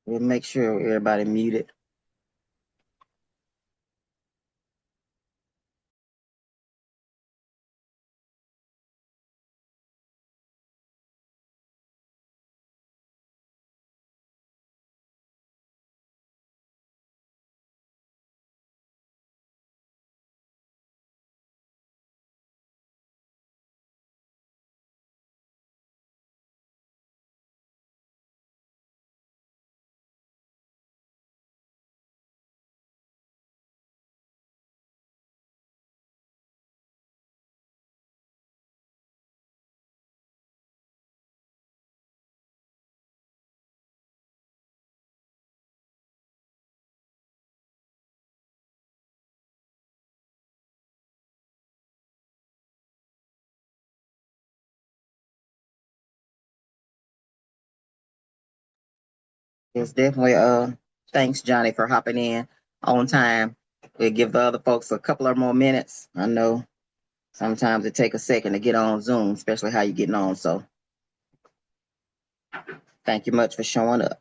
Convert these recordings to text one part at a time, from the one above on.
We'll make sure everybody muted. It's definitely thanks Johnny for hopping in on time. We'll give the other folks a couple of more minutes. I know sometimes it take a second to get on Zoom, especially how you getting on. So thank you much for showing up.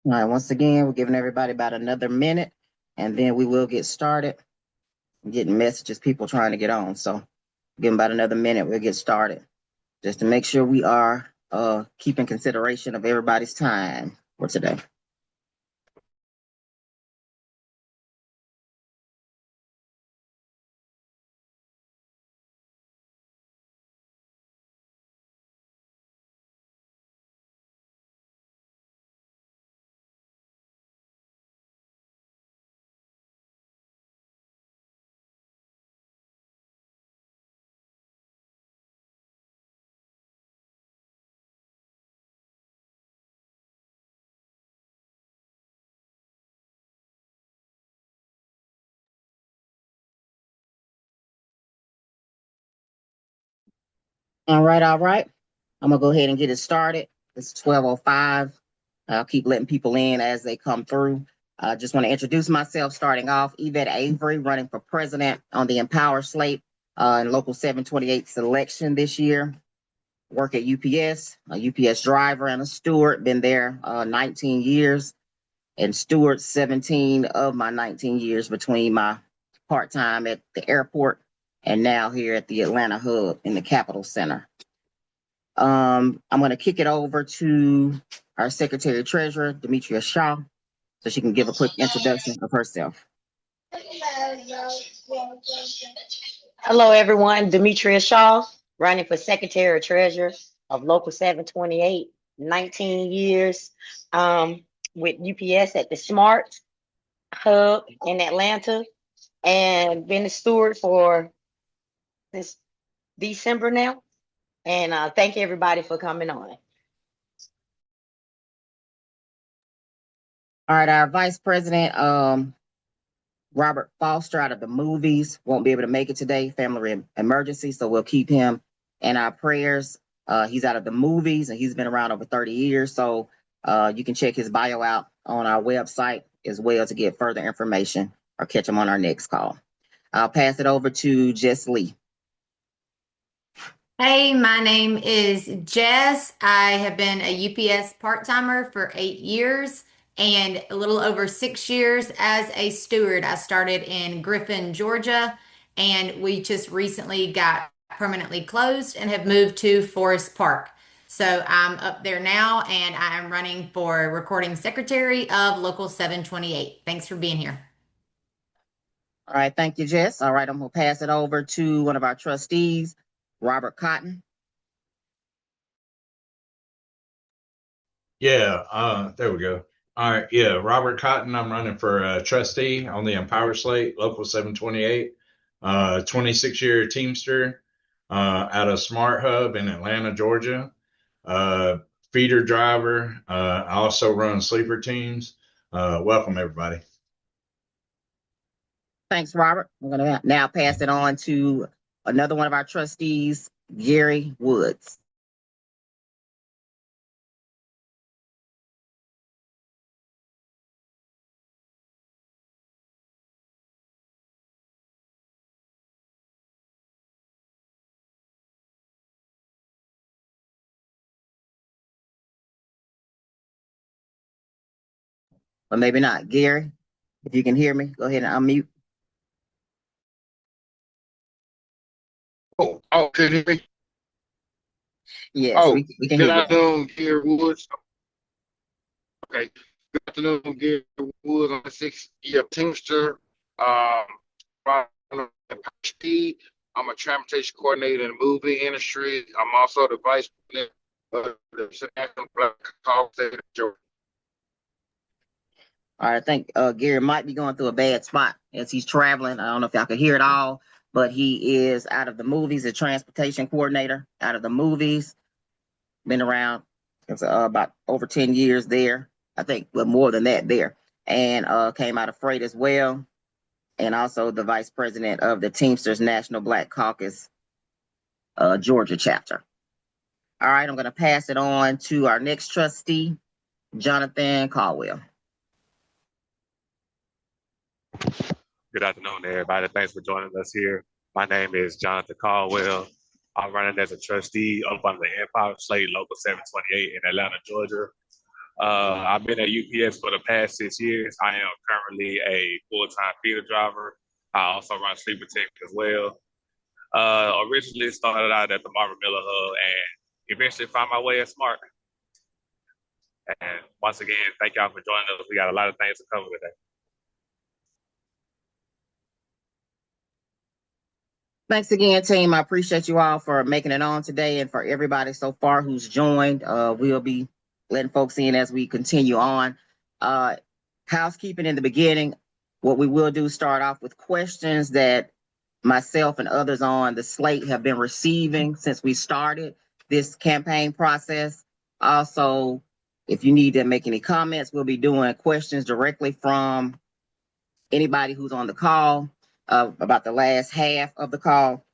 All right, once again, we're giving everybody about another minute and then we will get started. I'm getting messages, people trying to get on. So give them about another minute, we'll get started. Just to make sure we are keeping consideration of everybody's time for today. All right, all right. I'm gonna go ahead and get it started. It's 12:05. I'll keep letting people in as they come through. I just want to introduce myself. Starting off, Yvette Avery, running for president on the Empower Slate in Local 728 selection this year. Work at UPS, a UPS driver and a steward. Been there 19 years, and steward 17 of my 19 years between my part time at the airport and now here at the Atlanta hub in the Capitol Center. I'm going to kick it over to our Secretary Treasurer, Demetria Shaw, so she can give a quick introduction of herself. Hello, everyone. Demetria Shaw, running for Secretary Treasurer of Local 728, 19 years with UPS at the Smart Hub in Atlanta, and been a steward for this December now. And thank everybody for coming on. All right, our Vice President, Robert Foster, out of the movies, won't be able to make it today, family emergency, so we'll keep him in our prayers. He's out of the movies and he's been around over 30 years, so you can check his bio out on our website as well to get further information or catch him on our next call. I'll pass it over to Jess Lee. Hey, my name is Jess. I have been a UPS part-timer for 8 years and a little over 6 years as a steward. I started in Griffin, Georgia, and we just recently got permanently closed and have moved to Forest Park. So I'm up there now and I am running for recording secretary of Local 728. Thanks for being here. All right, thank you, Jess. All right, I'm going to pass it over to one of our trustees, Robert Cotton. There we go. All right, yeah, Robert Cotton. I'm running for trustee on the Empower Slate, Local 728, 26-year Teamster out of Smart Hub in Atlanta, Georgia. Uh, Feeder driver. I also run sleeper teams. Welcome, everybody. Thanks, Robert. I'm going to now pass it on to another one of our trustees, Gary Woods. Or maybe not. Gary, if you can hear me, go ahead and unmute. Can you hear me? Yes, Oh, we can hear good you. afternoon, Gary Woods. Okay, good afternoon, Gary Woods. I'm a 6-year Teamster. I'm a transportation coordinator in the movie industry. I'm also the vice president of the National Black Caucus of Georgia. All right, I think Gary might be going through a bad spot as he's traveling. I don't know if y'all can hear it all, but he is out of the movies, a transportation coordinator out of the movies. Been around about over 10 years there. I think, but more than that there. And came out of freight as well. And also the vice president of the Teamsters National Black Caucus Georgia chapter. All right, I'm going to pass it on to our next trustee, Jonathan Caldwell. Good afternoon, everybody. Thanks for joining us here. My name is Jonathan Caldwell. I'm running as a trustee up on the Empire Slate Local 728 in Atlanta, Georgia. I've been at UPS for the past 6 years. I am currently a full-time feeder driver. I also run sleeper team as well. Originally started out at the Marvin Miller Hub and eventually found my way at Smart. And once again, thank y'all for joining us. We got a lot of things to cover today. Thanks again, team. I appreciate you all for making it on today and for everybody so far who's joined. We'll be letting folks in as we continue on. Housekeeping in the beginning. What we will do, start off with questions that myself and others on the slate have been receiving since we started this campaign process. Also, if you need to make any comments, we'll be doing questions directly from anybody who's on the call about the last half of the call.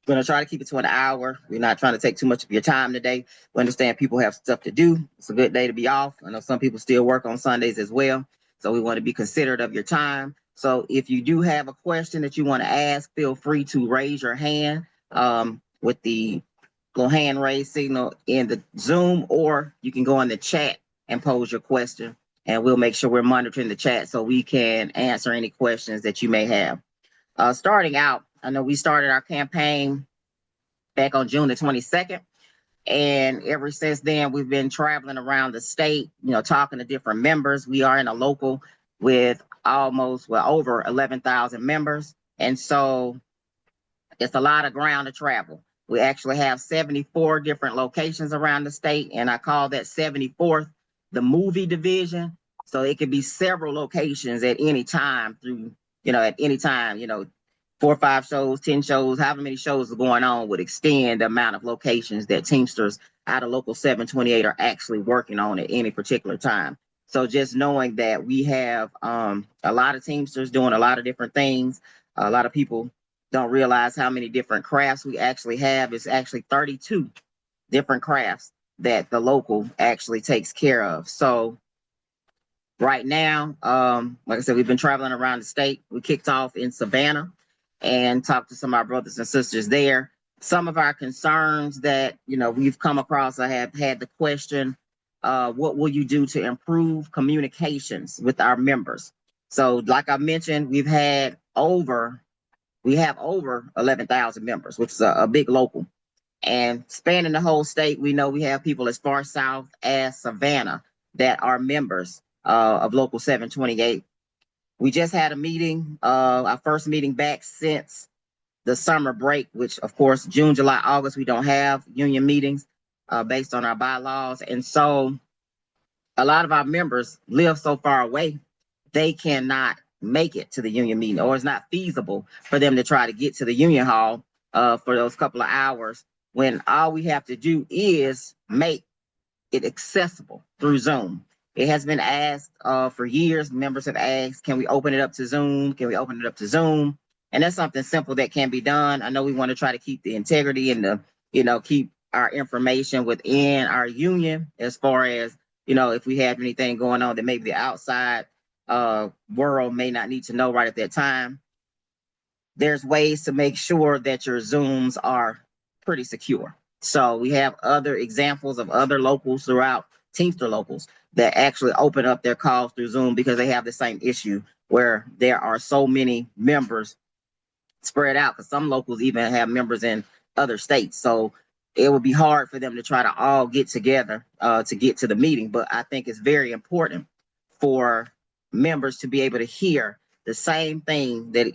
We're going to try to keep it to an hour. We're not trying to take too much of your time today. We understand people have stuff to do. It's a good day to be off. I know some people still work on Sundays as well. So we want to be considerate of your time. So if you do have a question that you want to ask, feel free to raise your hand with the little hand raise signal in the Zoom, or you can go in the chat and pose your question. And we'll make sure we're monitoring the chat so we can answer any questions that you may have. Starting out, I know we started our campaign back on June the 22nd. And ever since then, we've been traveling around the state, talking to different members. We are in a local with over 11,000 members. And so it's a lot of ground to travel. We actually have 74 different locations around the state. And I call that 74th the movie division. So it could be several locations at any time 4 or 5 shows, 10 shows, however many shows are going on would extend the amount of locations that Teamsters out of Local 728 are actually working on at any particular time. So just knowing that we have a lot of Teamsters doing a lot of different things, a lot of people don't realize how many different crafts we actually have. It's actually 32 different crafts that the local actually takes care of. So right now, like I said, we've been traveling around the state. We kicked off in Savannah and talked to some of our brothers and sisters there. Some of our concerns that we've come across, I have had the question, what will you do to improve communications with our members? So like I mentioned, we have over 11,000 members, which is a big local. And spanning the whole state, we know we have people as far south as Savannah that are members of Local 728. We just had a meeting, our first meeting back since the summer break, which of course, June, July, August, we don't have union meetings based on our bylaws. And so a lot of our members live so far away, they cannot make it to the union meeting, or it's not feasible for them to try to get to the union hall for those couple of hours, when all we have to do is make it accessible through Zoom. It has been asked for years. Members have asked, can we open it up to Zoom? Can we open it up to Zoom? And that's something simple that can be done. I know we want to try to keep the integrity and keep our information within our union, as far as, if we have anything going on that maybe the outside world may not need to know right at that time. There's ways to make sure that your Zooms are pretty secure. So we have other examples of other locals throughout, Teamster locals, that actually open up their calls through Zoom because they have the same issue where there are so many members spread out, because some locals even have members in other states. So it would be hard for them to try to all get together to get to the meeting. But I think it's very important for members to be able to hear the same thing that,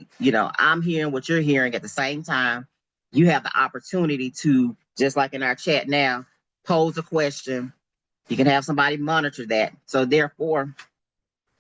I'm hearing what you're hearing at the same time. You have the opportunity to, just like in our chat now, pose a question. You can have somebody monitor that. So therefore,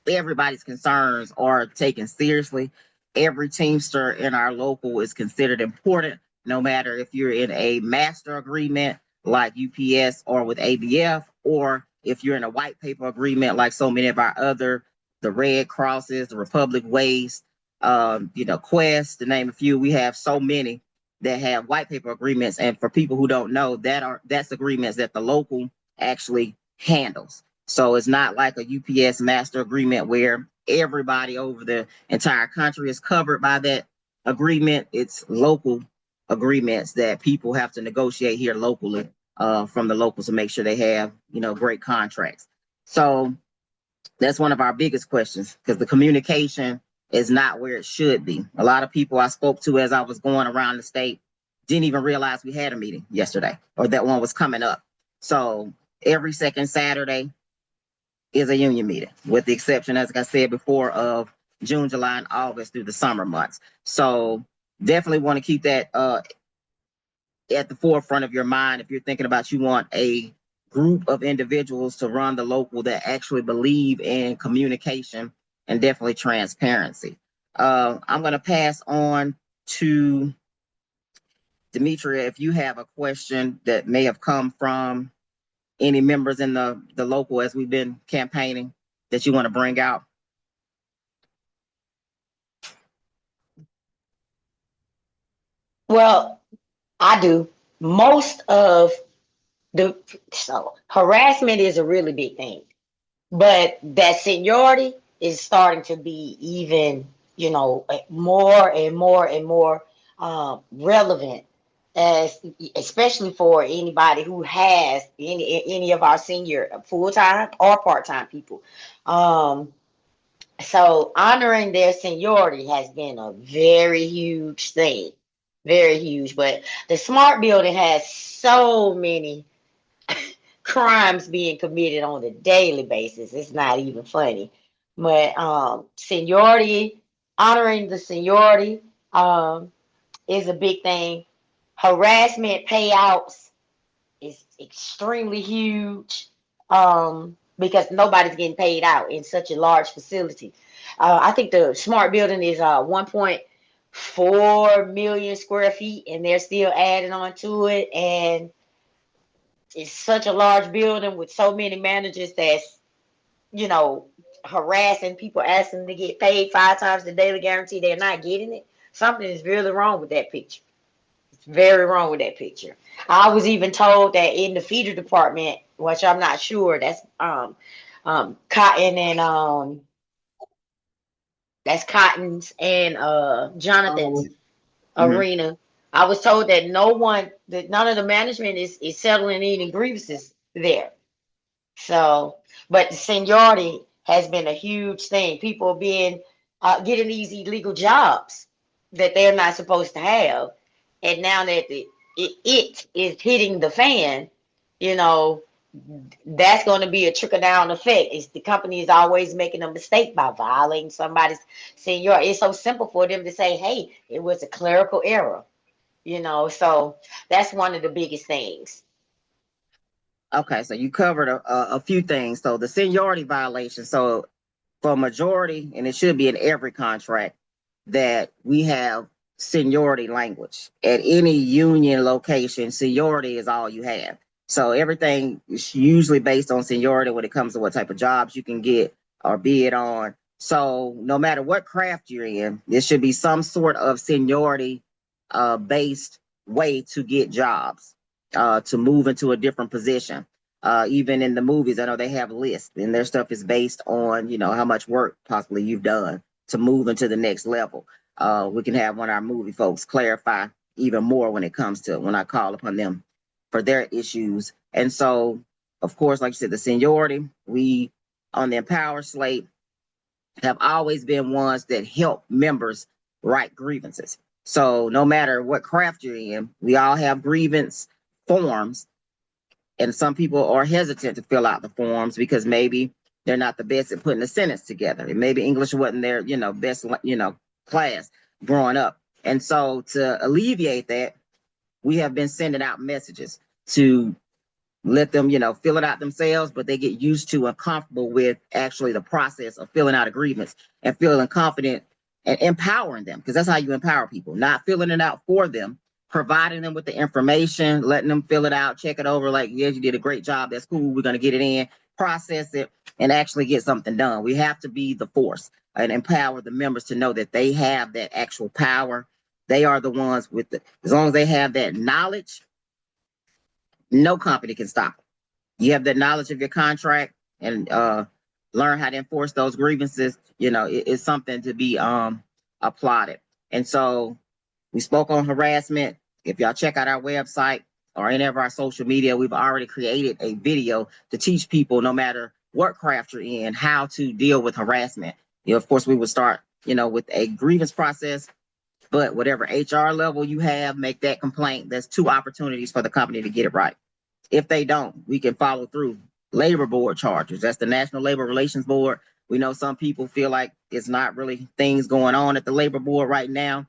everybody's concerns are taken seriously. Every Teamster in our local is considered important, no matter if you're in a master agreement like UPS or with ABF, or if you're in a white paper agreement like so many of our other, the Red Crosses, the Republic Waste, Quest, to name a few. We have so many that have white paper agreements. And for people who don't know, that's agreements that the local actually handles. So it's not like a UPS master agreement where everybody over the entire country is covered by that agreement. It's local agreements that people have to negotiate here locally from the locals to make sure they have, great contracts. So that's one of our biggest questions, because the communication is not where it should be. A lot of people I spoke to as I was going around the state didn't even realize we had a meeting yesterday, or that one was coming up. So every second Saturday is a union meeting, with the exception, as I said before, of June, July, and August through the summer months. So definitely want to keep that at the forefront of your mind if you're thinking about, you want a group of individuals to run the local that actually believe in communication and definitely transparency. I'm going to pass on to Demetria if you have a question that may have come from any members in the local as we've been campaigning that you want to bring out. Well, I do. Most of harassment is a really big thing, but that seniority is starting to be even, more and more and more relevant, as especially for anybody who has any of our senior full-time or part-time people. So honoring their seniority has been a very huge thing, very huge. But the smart building has so many crimes being committed on a daily basis. It's not even funny. But seniority, honoring the seniority is a big thing. Harassment payouts is extremely huge, because nobody's getting paid out in such a large facility. I think the smart building is 1.4 million square feet, and they're still adding on to it. And it's such a large building with so many managers that's, harassing people, asking them to get paid 5 times the daily guarantee. They're not getting it. Something is really wrong with that picture. It's very wrong with that picture. I was even told that in the feeder department, which I'm not sure, that's Cotton and that's Cotton's and Jonathan's arena. I was told that none of the management is settling any grievances there. So, but the seniority has been a huge thing. People being getting these illegal jobs that they're not supposed to have, and now that it is hitting the fan, that's going to be a trickle down effect. It's the company is always making a mistake by violating somebody's seniority. It's so simple for them to say, "Hey, it was a clerical error," So that's one of the biggest things. Okay, so you covered a few things. So the seniority violation. So for a majority, and it should be in every contract, that we have seniority language. At any union location, seniority is all you have. So everything is usually based on seniority when it comes to what type of jobs you can get or bid on. So no matter what craft you're in, there should be some sort of seniority based way to get jobs, to move into a different position. Even in the movies, I know they have lists, and their stuff is based on, how much work possibly you've done to move into the next level. We can have one of our movie folks clarify even more when it comes to when I call upon them for their issues. And so, of course, like you said, the seniority, we on the Empower Slate have always been ones that help members write grievances. So no matter what craft you're in, we all have grievance forms, and some people are hesitant to fill out the forms because maybe they're not the best at putting a sentence together. And maybe English wasn't their, best, class growing up. And so to alleviate that, we have been sending out messages to let them, fill it out themselves, but they get used to and comfortable with actually the process of filling out agreements and feeling confident and empowering them, because that's how you empower people, not filling it out for them, providing them with the information, letting them fill it out, check it over, like, yes, you did a great job, that's cool, we're going to get it in, process it, and actually get something done. We have to be the force and empower the members to know that they have that actual power. They are the ones with the, as long as they have that knowledge, no company can stop them. You have the knowledge of your contract and learn how to enforce those grievances. It's something to be applauded. And so we spoke on harassment. If y'all check out our website or any of our social media, we've already created a video to teach people, no matter what craft you're in, how to deal with harassment. Of course, we would start, with a grievance process, but whatever HR level you have, make that complaint. There's 2 opportunities for the company to get it right. If they don't, we can follow through. Labor board charges. That's the National Labor Relations Board. We know some people feel like it's not really things going on at the labor board right now.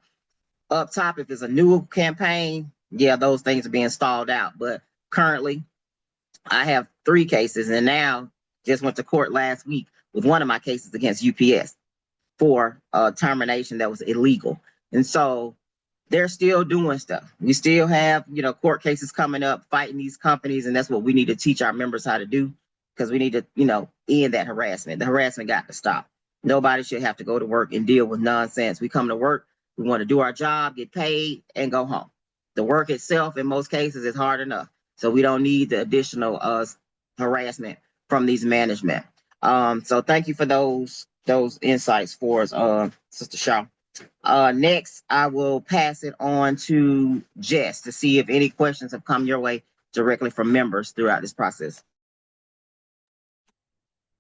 Up top, if it's a new campaign, yeah, those things are being stalled out. But currently, I have 3 cases, and now just went to court last week with one of my cases against UPS for termination that was illegal. And so they're still doing stuff. We still have, court cases coming up, fighting these companies, and that's what we need to teach our members how to do, because we need to, end that harassment. The harassment got to stop. Nobody should have to go to work and deal with nonsense. We come to work, we want to do our job, get paid, and go home. The work itself, in most cases, is hard enough. So we don't need the additional harassment from these management. So thank you for those insights for us, Sister Shaw. Next, I will pass it on to Jess to see if any questions have come your way directly from members throughout this process.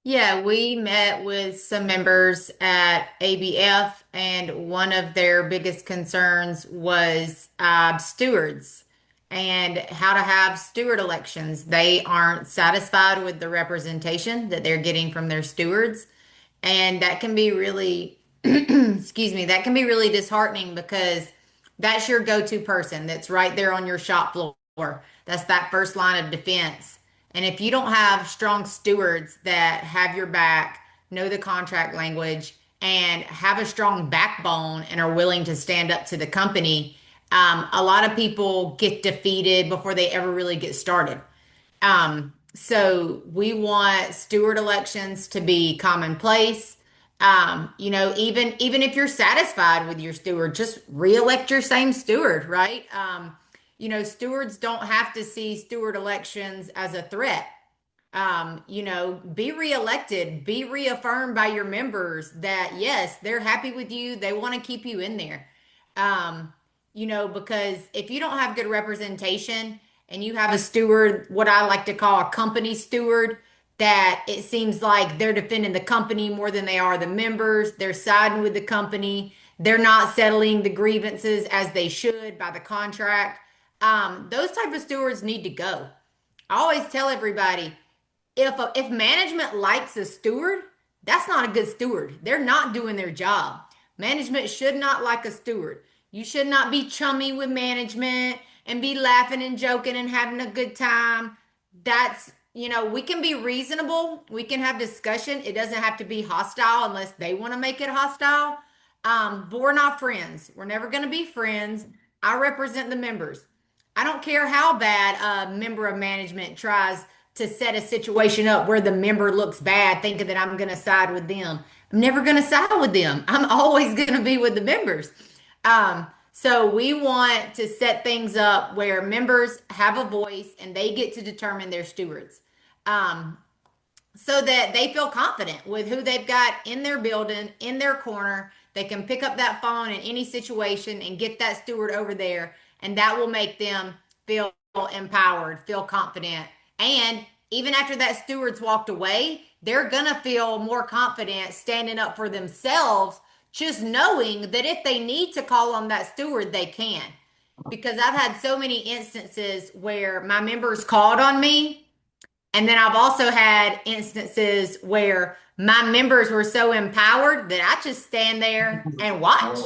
Yeah, we met with some members at ABF, and one of their biggest concerns was stewards and how to have steward elections. They aren't satisfied with the representation that they're getting from their stewards. And that can be really, excuse me, that can be really disheartening, because that's your go-to person that's right there on your shop floor. That's that first line of defense. And if you don't have strong stewards that have your back, know the contract language, and have a strong backbone and are willing to stand up to the company, a lot of people get defeated before they ever really get started. So we want steward elections to be commonplace. Even if you're satisfied with your steward, just reelect your same steward, right? Stewards don't have to see steward elections as a threat. Be reelected, be reaffirmed by your members that yes, they're happy with you, they want to keep you in there. Because if you don't have good representation and you have a steward, what I like to call a company steward, that it seems like they're defending the company more than they are the members, they're siding with the company, they're not settling the grievances as they should by the contract. Those type of stewards need to go. I always tell everybody, if management likes a steward, that's not a good steward. They're not doing their job. Management should not like a steward. You should not be chummy with management and be laughing and joking and having a good time. that's, we can be reasonable. We can have discussion. It doesn't have to be hostile unless they want to make it hostile. But we're not friends. We're never going to be friends. I represent the members. I don't care how bad a member of management tries to set a situation up where the member looks bad, thinking that I'm going to side with them. I'm never going to side with them. I'm always going to be with the members. So we want to set things up where members have a voice and they get to determine their stewards. Um, so that they feel confident with who they've got in their building, in their corner. They can pick up that phone in any situation and get that steward over there, and that will make them feel empowered, feel confident. And even after that steward's walked away, they're gonna feel more confident standing up for themselves, just knowing that if they need to call on that steward, they can. Because I've had so many instances where my members called on me, and then I've also had instances where my members were so empowered that I just stand there and watch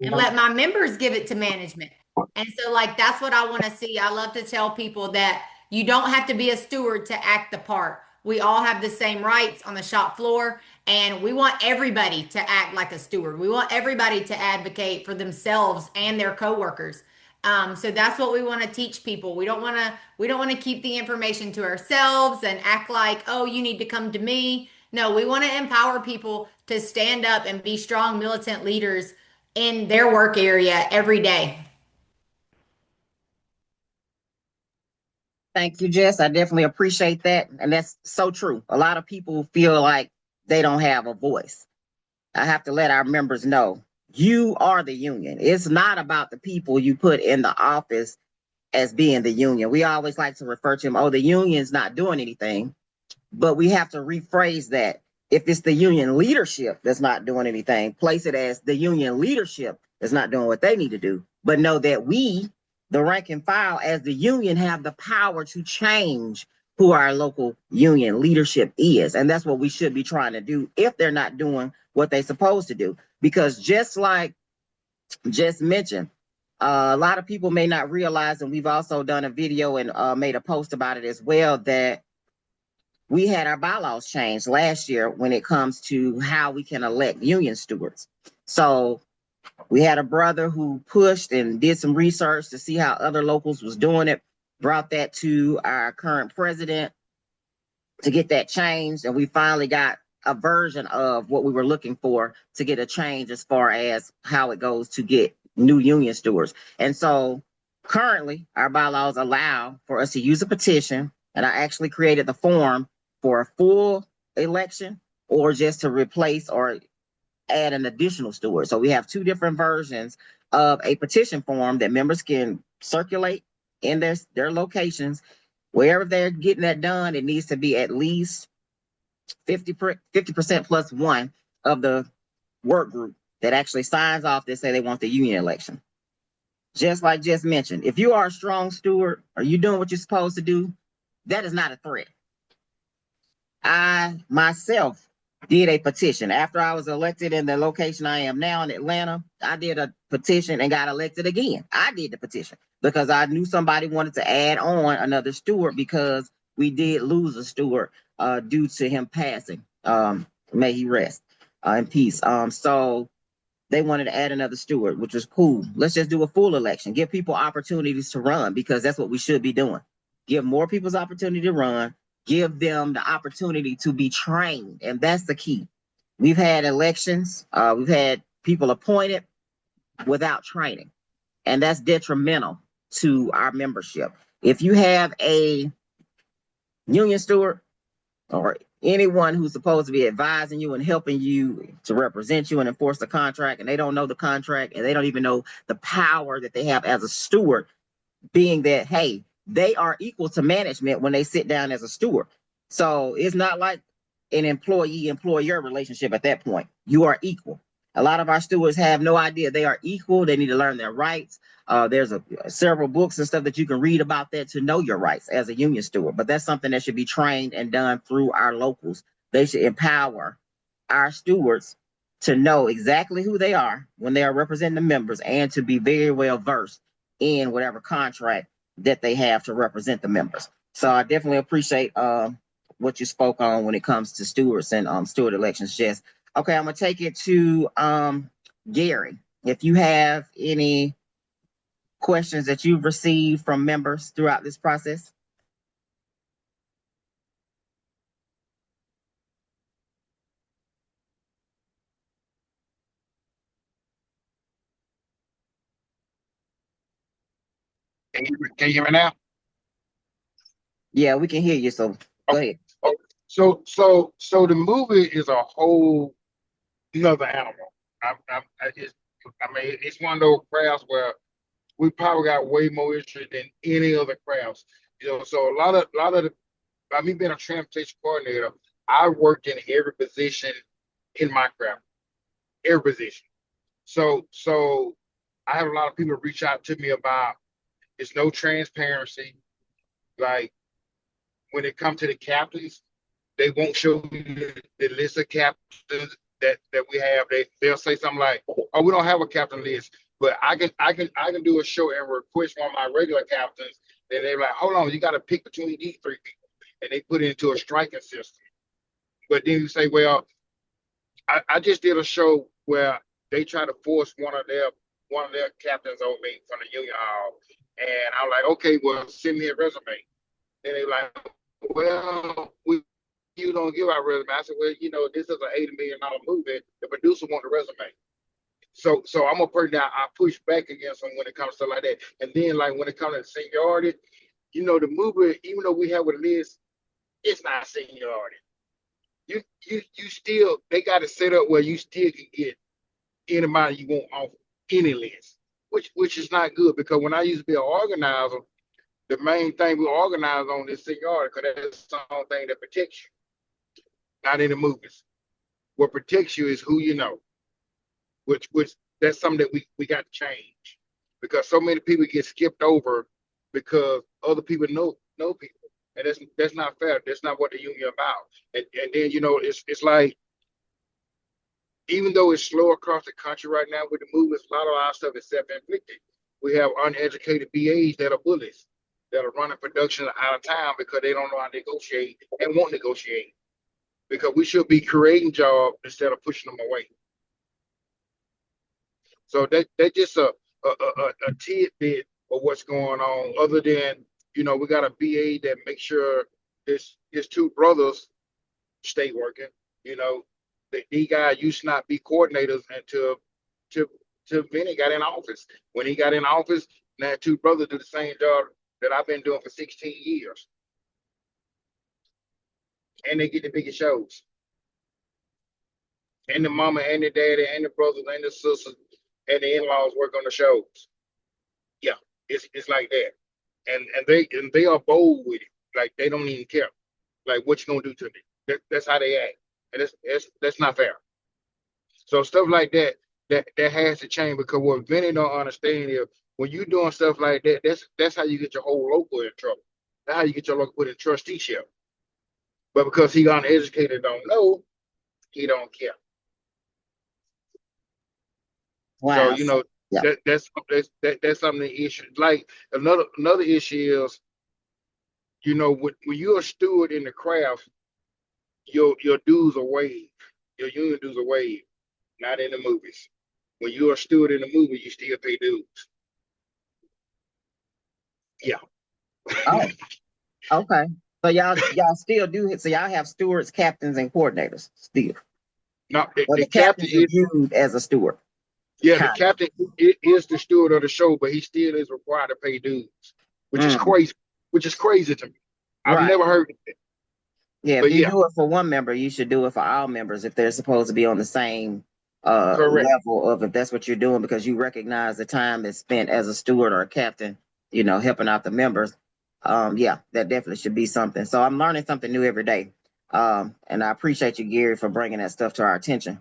and let my members give it to management. And so, like, that's what I want to see. I love to tell people that you don't have to be a steward to act the part. We all have the same rights on the shop floor, and we want everybody to act like a steward. We want everybody to advocate for themselves and their coworkers. So that's what we want to teach people. We don't want to keep the information to ourselves and act like, oh, you need to come to me. No, we want to empower people to stand up and be strong militant leaders in their work area every day. Thank you, Jess. I definitely appreciate that. And that's so true. A lot of people feel like they don't have a voice. I have to let our members know you are the union. It's not about the people you put in the office as being the union. We always like to refer to them, oh, the union's not doing anything. But we have to rephrase that. If it's the union leadership that's not doing anything, place it as the union leadership is not doing what they need to do. But know that we, the rank and file, as the union, have the power to change who our local union leadership is. And that's what we should be trying to do if they're not doing what they're supposed to do. Because just like Jess mentioned, a lot of people may not realize, and we've also done a video and made a post about it as well, that we had our bylaws changed last year when it comes to how we can elect union stewards. So we had a brother who pushed and did some research to see how other locals was doing it, brought that to our current president to get that changed. And we finally got a version of what we were looking for to get a change as far as how it goes to get new union stewards. And so currently our bylaws allow for us to use a petition. And I actually created the form for a full election or just to replace or add an additional steward. So we have two different versions of a petition form that members can circulate in their locations. Wherever they're getting that done, it needs to be at least 50% plus one of the work group that actually signs off that say they want the union election. Just like Jess mentioned, if you are a strong steward, are you doing what you're supposed to do? That is not a threat. I myself did a petition after I was elected in the location I am now in Atlanta. I did a petition and got elected again. I did the petition because I knew somebody wanted to add on another steward because we did lose a steward due to him passing. May he rest in peace. So they wanted to add another steward, which was cool. Let's just do a full election. Give people opportunities to run because that's what we should be doing. Give more people's opportunity to run. Give them the opportunity to be trained. And that's the key. We've had elections. We've had people appointed without training. And that's detrimental to our membership. If you have a union steward or anyone who's supposed to be advising you and helping you to represent you and enforce the contract, and they don't know the contract and they don't even know the power that they have as a steward, being that, hey, they are equal to management when they sit down as a steward. So it's not like an employee-employer relationship at that point. You are equal. A lot of our stewards have no idea they are equal. They need to learn their rights. There's several books and stuff that you can read about that to know your rights as a union steward. But that's something that should be trained and done through our locals. They should empower our stewards to know exactly who they are when they are representing the members and to be very well versed in whatever contract that they have to represent the members. So I definitely appreciate what you spoke on when it comes to stewards and steward elections, Jess. Okay, I'm gonna take it to Gary. If you have any questions that you've received from members throughout this process. Can you hear me now? Yeah, we can hear you. So go ahead. Oh, so the movie is a whole another animal. It's one of those crafts where we probably got way more interest than any other crafts. So by me being a transportation coordinator, I worked in every position in my craft, every position. So I have a lot of people reach out to me about there's no transparency. Like when it comes to the captains, they won't show you the list of captains that we have. They'll say something like, "Oh, we don't have a captain list, but I can do a show and request one of my regular captains." Then they're like, "Hold on, you got to pick between these three people," and they put it into a striking system. But then you say, "Well, I just did a show where they try to force one of their captains on me from the union hall, and I'm like, okay, well, send me a resume." And they like, well, you don't give out resume. I said, well, this is an $80 million movie. The producer want the resume. So I'm a person that I push back against them when it comes to like that. And then like when it comes to seniority, the movie, even though we have a list, it's not seniority. You still they got it set up where you still can get anybody you want off any list, which is not good because when I used to be an organizer, the main thing we organize on is seniority because that's the only thing that protects you, not in the movies. What protects you is who you know, which that's something that we got to change because so many people get skipped over because other people know people. And that's not fair. That's not what the union about. And then it's like even though it's slow across the country right now with the movements, a lot of our stuff is self-inflicted. We have uneducated BAs that are bullies that are running production out of town because they don't know how to negotiate and won't negotiate. Because we should be creating jobs instead of pushing them away. So that's just a tidbit of what's going on. Other than we got a BA that makes sure his two brothers stay working. These guys used to not be coordinators until Vinny got in office. When he got in office, now two brothers do the same job that I've been doing for 16 years, and they get the biggest shows. And the mama and the daddy and the brothers and the sisters and the in-laws work on the shows. Yeah, it's like that. And they are bold with it. Like they don't even care. Like what you gonna do to me? That's how they act. And that's not fair. So stuff like that has to change because what Vinny don't understand is when you doing stuff like that, that's how you get your whole local in trouble. That's how you get your local put in trusteeship. But because he uneducated don't know, he don't care. So Wow. Yeah. that's something the issue. Like another issue is, when you're a steward in the craft, your dues are waived. Your union dues are waived, not in the movies. When you're a steward in the movie, you still pay dues. Yeah. Oh, okay. So y'all still do it. So y'all have stewards, captains, and coordinators still. Now Well, the the captain captains are is viewed as a steward. the Kind captain is the steward of the show, but he still is required to pay dues, which is of. crazy. Which is crazy to me. I've Right. never heard of it. Yeah, if But you yeah, do it for one member, you should do it for all members if they're supposed to be on the same correct. level of if that's what you're doing because you recognize the time that's spent as a steward or a captain, helping out the members. Yeah, that definitely should be something. So I'm learning something new every day. And I appreciate you, Gary, for bringing that stuff to our attention.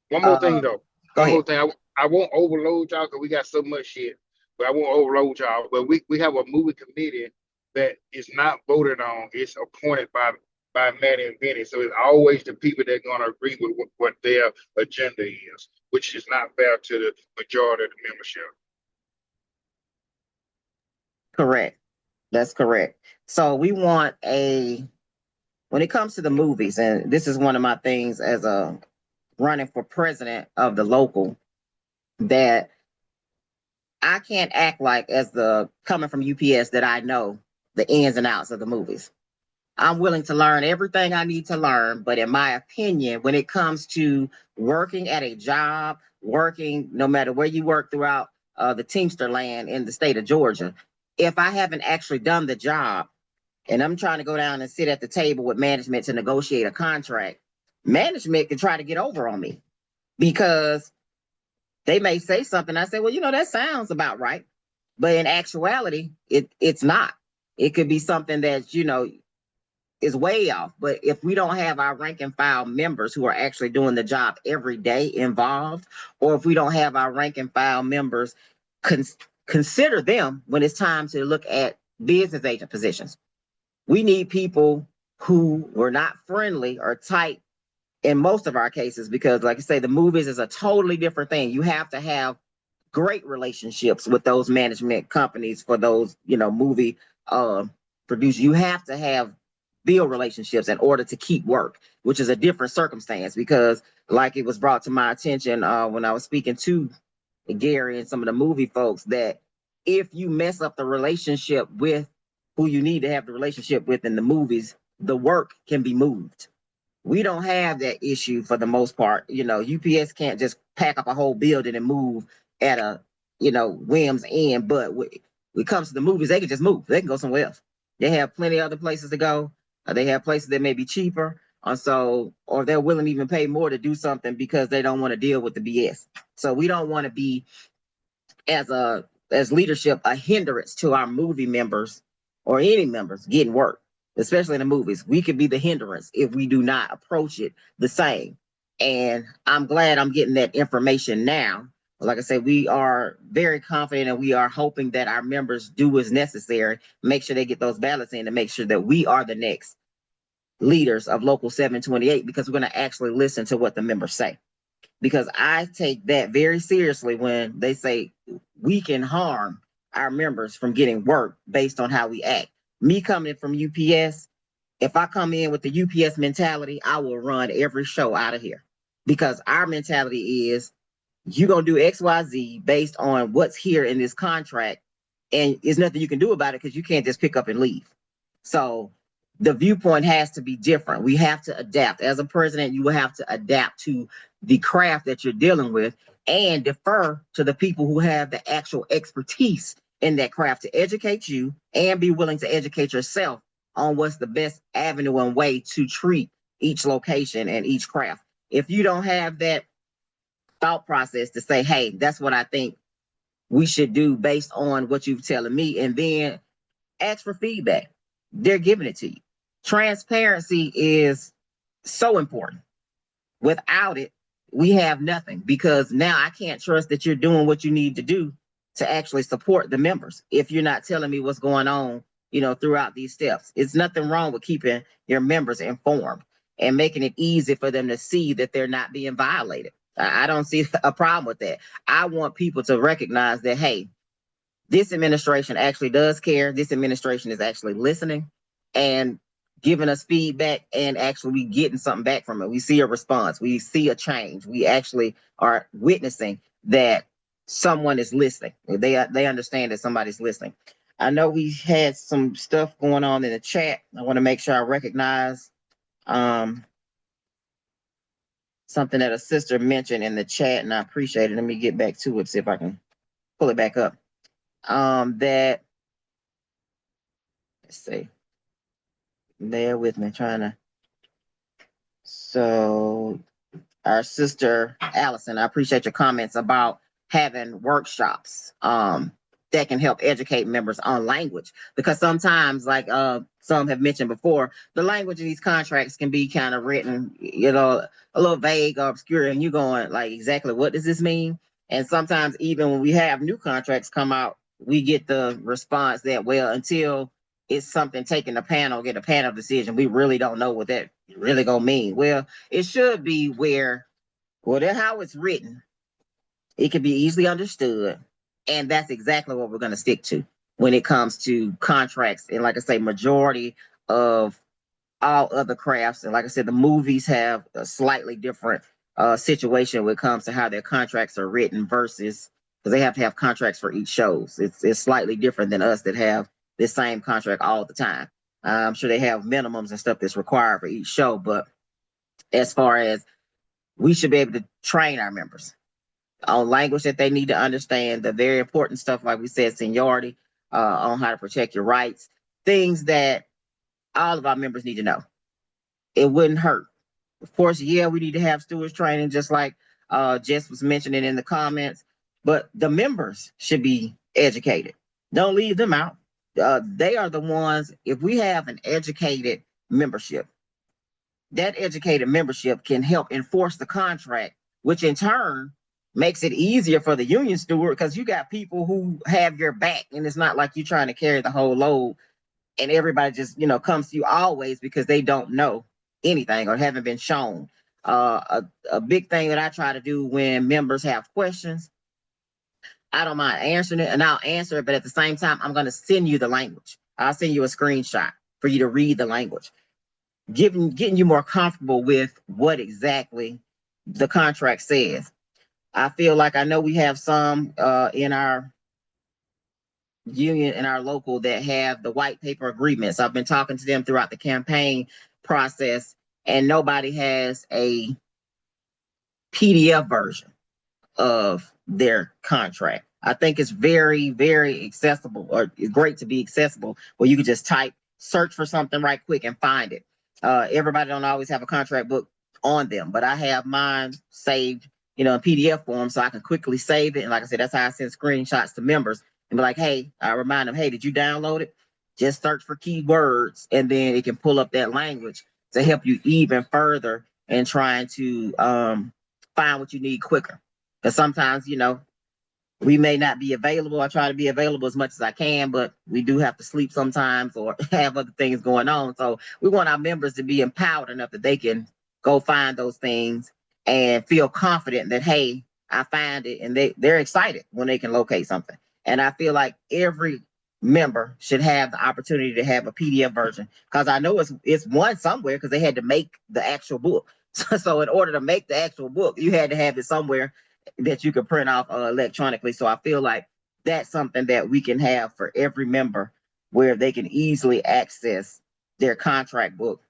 One more Uh, thing though. Go One ahead. more thing. I won't overload y'all because we got so much shit. But I won't overload y'all. But we have a movie committee that is not voted on. It's appointed by Matt and Vinny. So it's always the people that are gonna agree with what their agenda is, which is not fair to the majority of the membership. Correct. That's correct. So we want when it comes to the movies, and this is one of my things as a running for president of the local, that I can't act like, as the coming from UPS, that I know the ins and outs of the movies. I'm willing to learn everything I need to learn, but in my opinion, when it comes to working at a job, working no matter where you work throughout the Teamster land in the state of Georgia, if I haven't actually done the job and I'm trying to go down and sit at the table with management to negotiate a contract, management can try to get over on me because they may say something. I say, well, that sounds about right. But in actuality, it's not. It could be something that, is way off. But if we don't have our rank and file members who are actually doing the job every day involved, or if we don't have our rank and file members consider them when it's time to look at business agent positions, we need people who were not friendly or tight in most of our cases, because like I say, the movies is a totally different thing. You have to have great relationships with those management companies for those, movie producers. You have to have build relationships in order to keep work, which is a different circumstance, because like it was brought to my attention when I was speaking to Gary and some of the movie folks, that if you mess up the relationship with who you need to have the relationship with in the movies, the work can be moved. We don't have that issue for the most part. UPS can't just pack up a whole building and move at a, whim's end. But when it comes to the movies, they can just move. They can go somewhere else. They have plenty of other places to go. They have places that may be cheaper. Or they're willing to even pay more to do something because they don't want to deal with the BS. So we don't want to be, as leadership, a hindrance to our movie members or any members getting work, especially in the movies. We could be the hindrance if we do not approach it the same. And I'm glad I'm getting that information now. Like I said, we are very confident and we are hoping that our members do what's necessary, make sure they get those ballots in, to make sure that we are the next leaders of Local 728, because we're going to actually listen to what the members say. Because I take that very seriously when they say we can harm our members from getting work based on how we act. Me coming from UPS, if I come in with the UPS mentality, I will run every show out of here, because our mentality is you're going to do XYZ based on what's here in this contract, and there's nothing you can do about it because you can't just pick up and leave. So the viewpoint has to be different. We have to adapt. As a president, you will have to adapt to the craft that you're dealing with and defer to the people who have the actual expertise in that craft to educate you, and be willing to educate yourself on what's the best avenue and way to treat each location and each craft. If you don't have that thought process to say, hey, that's what I think we should do based on what you're telling me, and then ask for feedback, they're giving it to you. Transparency is so important. Without it, we have nothing, because now I can't trust that you're doing what you need to do to actually support the members if you're not telling me what's going on, throughout these steps. It's nothing wrong with keeping your members informed and making it easy for them to see that they're not being violated. I don't see a problem with that. I want people to recognize that, hey, this administration actually does care. This administration is actually listening and giving us feedback, and actually we getting something back from it. We see a response. We see a change. We actually are witnessing that someone is listening. They understand that somebody's listening. I know we had some stuff going on in the chat. I want to make sure I recognize something that a sister mentioned in the chat, and I appreciate it. Let me get back to it, see if I can pull it back up. That, let's see, bear with me, so our sister Allison, I appreciate your comments about having workshops that can help educate members on language, because sometimes, like some have mentioned before, the language in these contracts can be kind of written, a little vague or obscure, and you're going like, exactly what does this mean? And sometimes even when we have new contracts come out, we get the response that, well, until it's something taking the panel, get a panel decision, we really don't know what that really gonna mean. Well, it should be where, how it's written, it can be easily understood, and that's exactly what we're going to stick to. when it comes to contracts. And like I say, majority of all other crafts, and like I said, the movies have a slightly different situation when it comes to how their contracts are written versus because they have to have contracts for each shows. It's slightly different than us that have the same contract all the time. I'm sure they have minimums and stuff that's required for each show, but as far as we should be able to train our members on language that they need to understand, the very important stuff, like we said, seniority, on how to protect your rights, things that all of our members need to know. It wouldn't hurt. Of course, yeah, we need to have stewards training, just like Jess was mentioning in the comments, but the members should be educated. Don't leave them out. They are the ones, if we have an educated membership, that educated membership can help enforce the contract, which in turn makes it easier for the union steward because you got people who have your back, and it's not like you're trying to carry the whole load and everybody just comes to you always because they don't know anything or haven't been shown. A big thing that I try to do when members have questions, I don't mind answering it, and I'll answer it, but at the same time, I'm going to send you the language. I'll send you a screenshot for you to read the language, getting you more comfortable with what exactly the contract says. I feel like I know we have some in our union, in our local, that have the white paper agreements. I've been talking to them throughout the campaign process, and nobody has a PDF version of their contract. I think it's very, very accessible, or great to be accessible, where you can just search for something right quick and find it. Everybody don't always have a contract book on them, but I have mine saved, in PDF form, so I can quickly save it. And like I said, that's how I send screenshots to members and be like, hey, I remind them, hey, did you download it? Just search for keywords, and then it can pull up that language to help you even further in trying to find what you need quicker. Because sometimes, we may not be available. I try to be available as much as I can, but we do have to sleep sometimes or have other things going on. So we want our members to be empowered enough that they can go find those things and feel confident that, hey, I find it, and they're excited when they can locate something. And I feel like every member should have the opportunity to have a PDF version, because I know it's one somewhere because they had to make the actual book. So in order to make the actual book, you had to have it somewhere that you could print off electronically. So I feel like that's something that we can have for every member, where they can easily access their contract book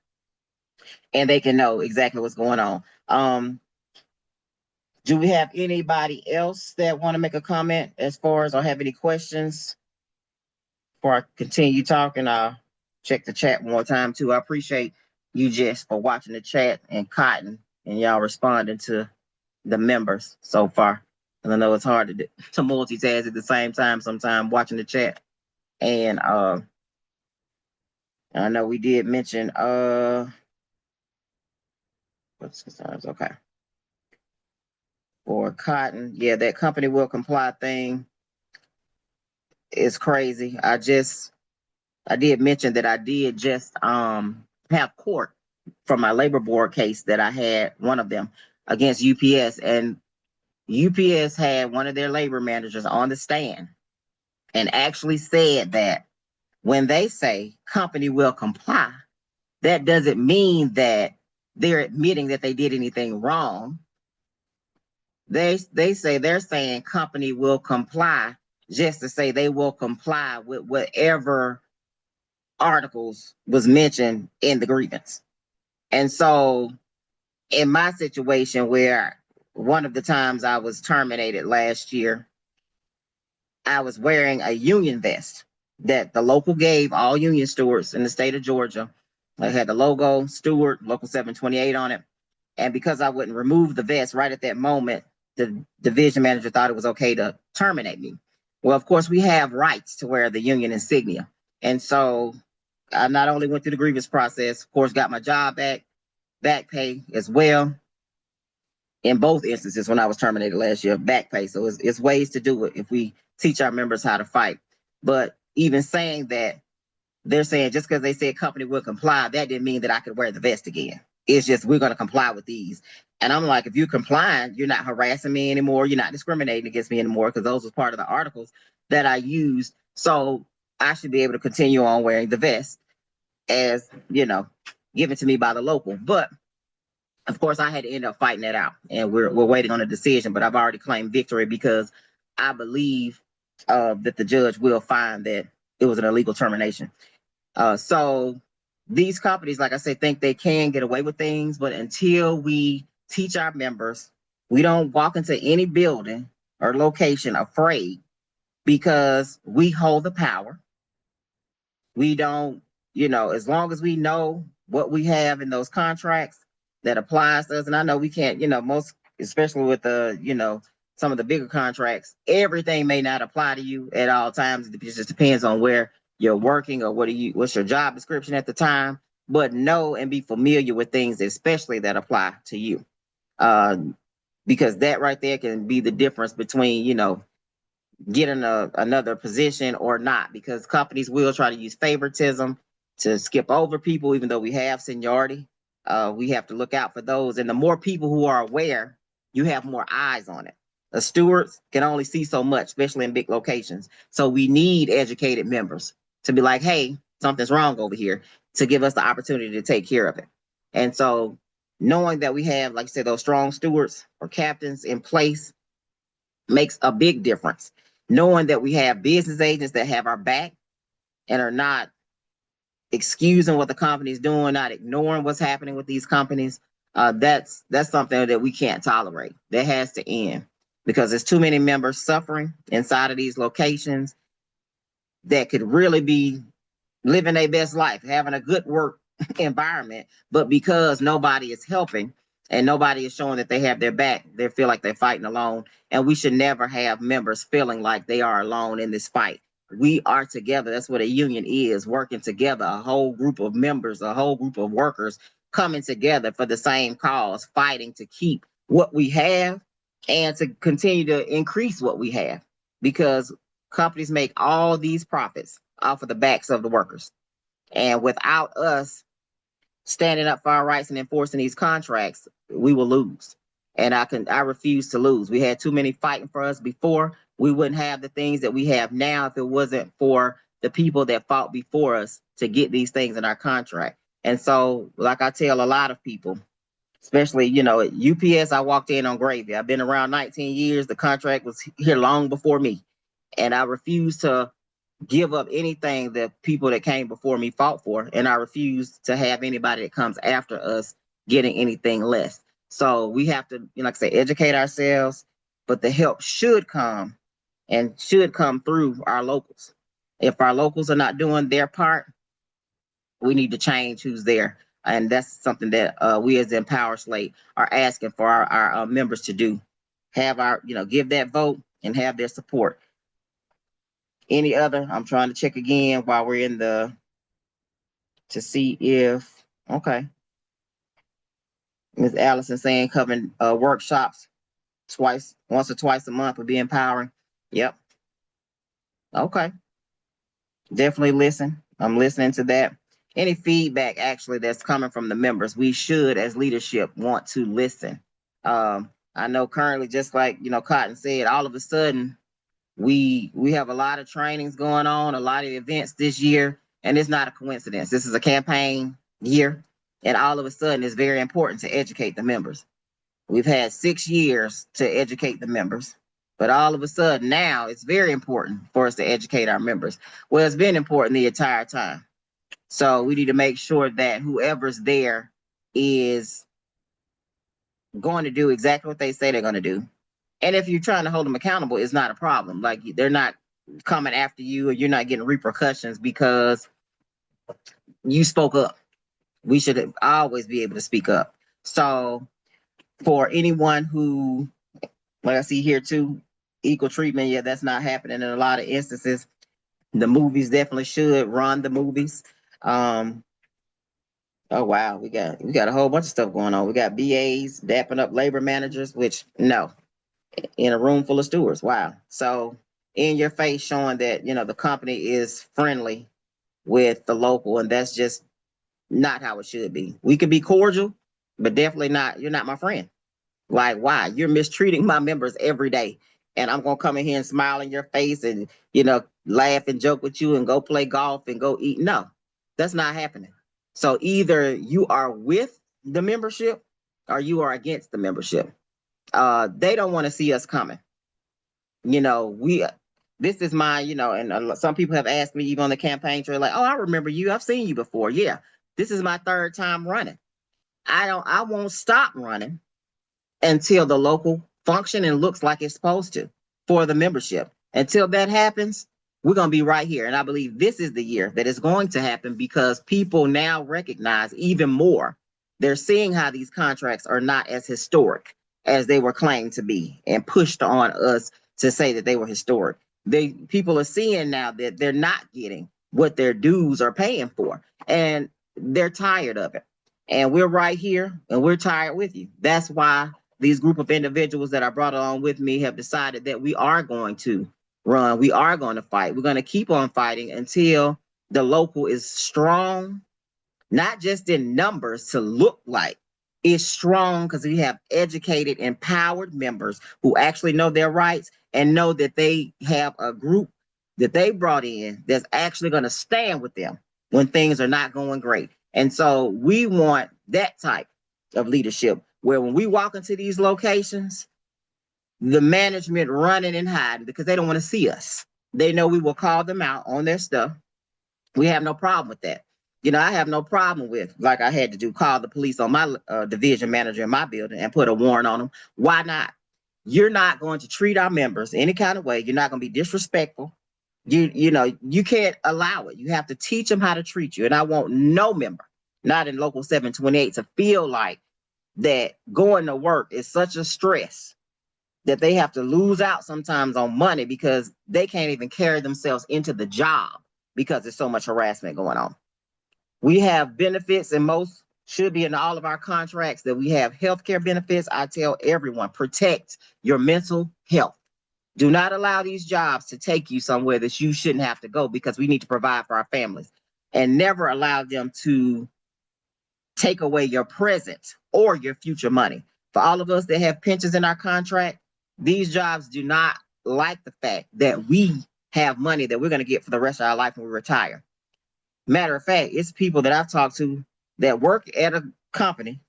and they can know exactly what's going on. Do we have anybody else that want to make a comment as far as, or have any questions before I continue talking? I'll check the chat one more time too. I appreciate you, Jess, for watching the chat, and Cotton, and y'all responding to the members so far. And I know it's hard to multitask at the same time sometimes, watching the chat. And I know we did mention what's the times? Okay. For Cotton, yeah, that company will comply thing is crazy. I did mention that I did just have court from my labor board case that I had, one of them, against UPS, and UPS had one of their labor managers on the stand and actually said that when they say company will comply, that doesn't mean that they're admitting that they did anything wrong. They're saying company will comply just to say they will comply with whatever articles was mentioned in the grievance. And so in my situation, where one of the times I was terminated last year, I was wearing a union vest that the local gave all union stewards in the state of Georgia. I had the logo, Steward, Local 728 on it. And because I wouldn't remove the vest right at that moment, the division manager thought it was okay to terminate me. Well, of course, we have rights to wear the union insignia. And so I not only went through the grievance process, of course, got my job back pay as well. In both instances, when I was terminated last year, back pay. So it's ways to do it if we teach our members how to fight. But even saying that, they're saying just because they said company will comply, that didn't mean that I could wear the vest again. It's just, we're going to comply with these. And I'm like, if you're complying, you're not harassing me anymore. You're not discriminating against me anymore, because those was part of the articles that I used. So I should be able to continue on wearing the vest as, given to me by the local. But of course, I had to end up fighting that out, and we're waiting on a decision. But I've already claimed victory because I believe that the judge will find that it was an illegal termination. So these companies, like I said, think they can get away with things, but until we teach our members, we don't walk into any building or location afraid because we hold the power. We don't, as long as we know what we have in those contracts that applies to us. And I know we can't, most, especially with the, some of the bigger contracts, everything may not apply to you at all times. It just depends on where you're working or what's your job description at the time. But know and be familiar with things, especially that apply to you. Because that right there can be the difference between, getting another position or not, because companies will try to use favoritism to skip over people, even though we have seniority. We have to look out for those. And the more people who are aware, you have more eyes on it. The stewards can only see so much, especially in big locations. So we need educated members to be like, hey, something's wrong over here, to give us the opportunity to take care of it. And so knowing that we have, like I said, those strong stewards or captains in place makes a big difference. Knowing that we have business agents that have our back and are not excusing what the company is doing, not ignoring what's happening with these companies, that's something that we can't tolerate. That has to end, because there's too many members suffering inside of these locations that could really be living their best life, having a good work environment, but because nobody is helping and nobody is showing that they have their back, they feel like they're fighting alone. And we should never have members feeling like they are alone in this fight. We are together. That's what a union is, working together, a whole group of members, a whole group of workers coming together for the same cause, fighting to keep what we have and to continue to increase what we have, because companies make all these profits off of the backs of the workers. And without us standing up for our rights and enforcing these contracts, we will lose. And I refuse to lose. We had too many fighting for us before. We wouldn't have the things that we have now if it wasn't for the people that fought before us to get these things in our contract. And so, like I tell a lot of people, especially, at UPS, I walked in on gravy. I've been around 19 years. The contract was here long before me. And I refuse to give up anything that people that came before me fought for. And I refuse to have anybody that comes after us getting anything less. So we have to, like I say, educate ourselves, but the help should come and should come through our locals. If our locals are not doing their part, we need to change who's there. And that's something that we as Empower Slate are asking for our members to do. Have our, give that vote and have their support. Any other? I'm trying to check again while we're in to see if, okay. Ms. Allison saying covering workshops once or twice a month would be empowering. Yep. Okay. Definitely listen. I'm listening to that. Any feedback actually that's coming from the members, we should, as leadership, want to listen. I know currently, just like, Cotton said, all of a sudden, we have a lot of trainings going on, a lot of events this year, and it's not a coincidence. This is a campaign year, and all of a sudden it's very important to educate the members. We've had 6 years to educate the members, but all of a sudden now it's very important for us to educate our members. Well, it's been important the entire time. So we need to make sure that whoever's there is going to do exactly what they say they're going to do. And if you're trying to hold them accountable, it's not a problem. Like, they're not coming after you, or you're not getting repercussions because you spoke up. We should always be able to speak up. So for anyone who, like I see here too, equal treatment, yeah, that's not happening in a lot of instances. The movies definitely should run the movies. Oh wow, we got a whole bunch of stuff going on. We got BAs dapping up labor managers, which no, in a room full of stewards. Wow. So in your face, showing that, the company is friendly with the local, and that's just not how it should be. We could be cordial, but definitely not, you're not my friend. Like, why? You're mistreating my members every day. And I'm going to come in here and smile in your face and, laugh and joke with you and go play golf and go eat. No, that's not happening. So either you are with the membership or you are against the membership. They don't want to see us coming. This is my, and some people have asked me even on the campaign trail, like, oh, I remember you. I've seen you before. Yeah, this is my third time running. I won't stop running until the local function and looks like it's supposed to for the membership. Until that happens, we're going to be right here. And I believe this is the year that it's going to happen because people now recognize even more. They're seeing how these contracts are not as historic as they were claimed to be and pushed on us to say that they were historic. People are seeing now that they're not getting what their dues are paying for, and they're tired of it. And we're right here and we're tired with you. That's why these group of individuals that I brought along with me have decided that we are going to run. We are going to fight. We're going to keep on fighting until the local is strong, not just in numbers to look like it's strong, because we have educated, empowered members who actually know their rights and know that they have a group that they brought in that's actually going to stand with them when things are not going great. And so we want that type of leadership where when we walk into these locations, the management running and hiding because they don't want to see us. They know we will call them out on their stuff. We have no problem with that. I have no problem with, like I had to do, call the police on my division manager in my building and put a warrant on them. Why not? You're not going to treat our members any kind of way. You're not going to be disrespectful. You can't allow it. You have to teach them how to treat you. And I want no member, not in Local 728, to feel like that going to work is such a stress that they have to lose out sometimes on money because they can't even carry themselves into the job because there's so much harassment going on. We have benefits, and most should be in all of our contracts that we have healthcare benefits. I tell everyone, protect your mental health. Do not allow these jobs to take you somewhere that you shouldn't have to go because we need to provide for our families, and never allow them to take away your present or your future money. For all of us that have pensions in our contract, these jobs do not like the fact that we have money that we're going to get for the rest of our life when we retire. Matter of fact, it's people that I've talked to that work at a company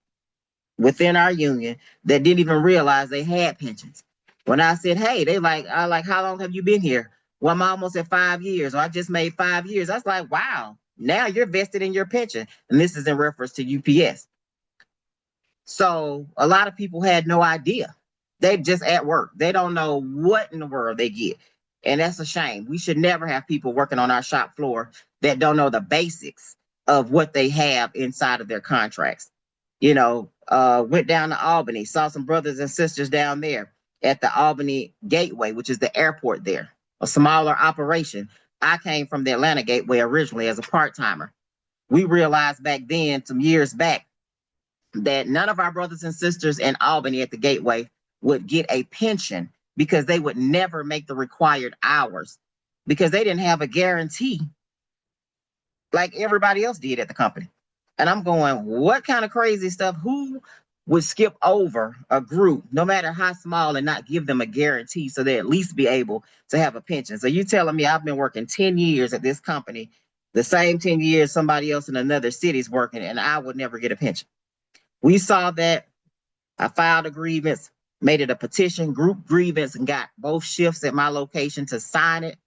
within our union that didn't even realize they had pensions. When I said, hey, they like, how long have you been here? Well, I'm almost at 5 years, or I just made 5 years. I was like, wow, now you're vested in your pension. And this is in reference to UPS. So a lot of people had no idea. They just at work. They don't know what in the world they get. And that's a shame. We should never have people working on our shop floor that don't know the basics of what they have inside of their contracts. Went down to Albany, saw some brothers and sisters down there at the Albany Gateway, which is the airport there, a smaller operation. I came from the Atlanta Gateway originally as a part-timer. We realized back then, some years back, that none of our brothers and sisters in Albany at the Gateway would get a pension because they would never make the required hours because they didn't have a guarantee like everybody else did at the company. And I'm going, what kind of crazy stuff? Who would skip over a group, no matter how small, and not give them a guarantee so they at least be able to have a pension? So you telling me I've been working 10 years at this company, the same 10 years somebody else in another city is working, and I would never get a pension? We saw that. I filed a grievance, made it a petition, group grievance, and got both shifts at my location to sign it.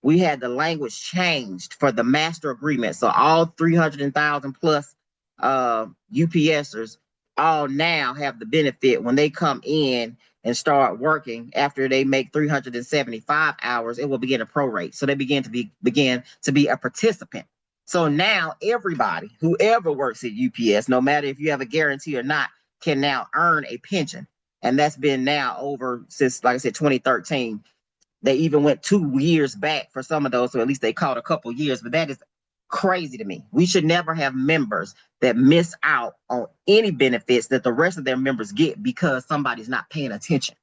We had the language changed for the master agreement. So all 300,000 plus UPSers all now have the benefit when they come in and start working after they make 375 hours, it will begin to prorate. So they begin to be a participant. So now everybody, whoever works at UPS, no matter if you have a guarantee or not, can now earn a pension. And that's been now over since, like I said, 2013. They even went 2 years back for some of those, so at least they caught a couple years. But that is crazy to me. We should never have members that miss out on any benefits that the rest of their members get because somebody's not paying attention.